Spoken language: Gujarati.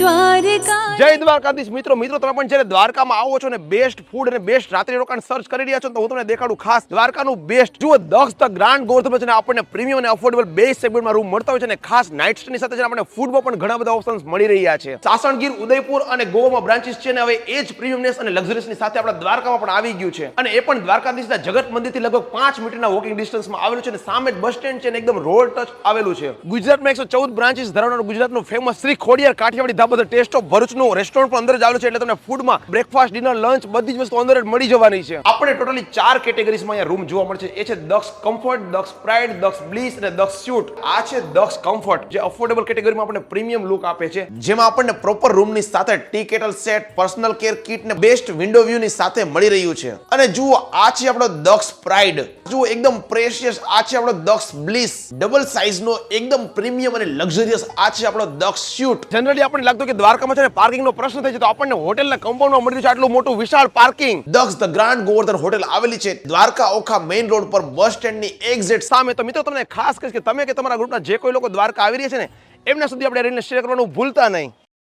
જય દ્વારકાધીશ મિત્રો તમે પણ જ્યારે દ્વારકામાં આવો છો ને બેસ્ટ ફૂડ અને બેસ્ટ રાત્રિ રોકાણ સર્ચ કરી રહ્યા છો તો હું તમને દેખાડું ખાસ દ્વારકાનું બેસ્ટ જુઓ દક્ષ ધ ગ્રાન્ડ ગોવર્ધન છે ને આપણને પ્રીમિયમ અને અફોર્ડેબલ બે સેગમેન્ટમાં રૂમ મળતા હોય છે અને ખાસ નાઇટ સ્ટેની સાથે આપણને ફૂડમાં પણ ઘણા બધા ઓપ્શન્સ મળી રહ્યા છે. સાસણગીર, ઉદયપુર અને ગોવામાં બ્રાન્ચીસ છે ને હવે એ જ પ્રીમિયમનેસ અને લક્ઝરીસની સાથે આપણા દ્વારકામાં પણ આવી ગયું છે અને એ પણ દ્વારકાધીશના જગત મંદિરથી લગભગ 5 મિનિટના વોકિંગ ડિસ્ટન્સમાં આવેલું છે અને સામે જ બસ સ્ટેન્ડ છે ને એકદમ રોડ ટચ આવેલું છે. ગુજરાતમાં 114 બ્રાન્ચીસ ધરાવનારું ગુજરાતનું ફેમસ શ્રી ખોડિયાર કાઠિયાવાડી ધાબા ધ ટેસ્ટ ઓફ ભરૂચનું રેસ્ટોરન્ટ પણ અંદર જ આવેલું છે એટલે તમને ફૂડમાં બ્રેકફાસ્ટ, ડિનર, લંચ બધી જ વસ્તુ અંદર જ મળી જવાની છે. આપણે ટોટલી 4 કેટેગરીઝમાં અહીંયા રૂમ જોવા મળશે. એ છે દક્ષ કમ્ફર્ટ, દક્ષ પ્રાઇડ, દક્ષ બ્લીસ અને દક્ષ સ્યુટ. આ છે દક્ષ કમ્ફર્ટ જે અફોર્ડેબલ કેટેગરીમાં આપણને પ્રીમિયમ લુક આપે છે, જેમાં આપણને પ્રોપર રૂમની સાથે tea kettle set, personal care kit ને બેસ્ટ વિન્ડો વ્યૂ ની સાથે મળી રહ્યું છે. અને જુઓ આ છે આપણો દક્ષ પ્રાઇડ, જુઓ એકદમ પ્રેશિયસ. આ છે આપણો દક્ષ બ્લીસ ડબલ સાઇઝ નો એકદમ પ્રીમિયમ અને લક્ઝરિયસ. આ છે આપણો દક્ષ સ્યુટ. જનરલી આપણને લાગતું કે દ્વારકામાં છે ને પાર્કિંગ નો પ્રશ્ન થાય છે તો આપણને હોટેલના કમ્પાઉન્ડમાં મળી છે આટલું મોટું વિશાળ parking. Daksh the grand Govardhan hotel આવેલી છે દ્વારકા ઓખા મેઇન રોડ પર બસ સ્ટેન્ડ ની એક્ઝેક્ટ સામે. તો મિત્રો તમને ખાસ કહીશ કે તમે કે તમારા ગ્રુપના જે કોઈ લોકો દ્વારકા આવી રહ્યા છે ને એમના સુધી આપણે રીલને શેર કરવાનું ભૂલતા નહીં.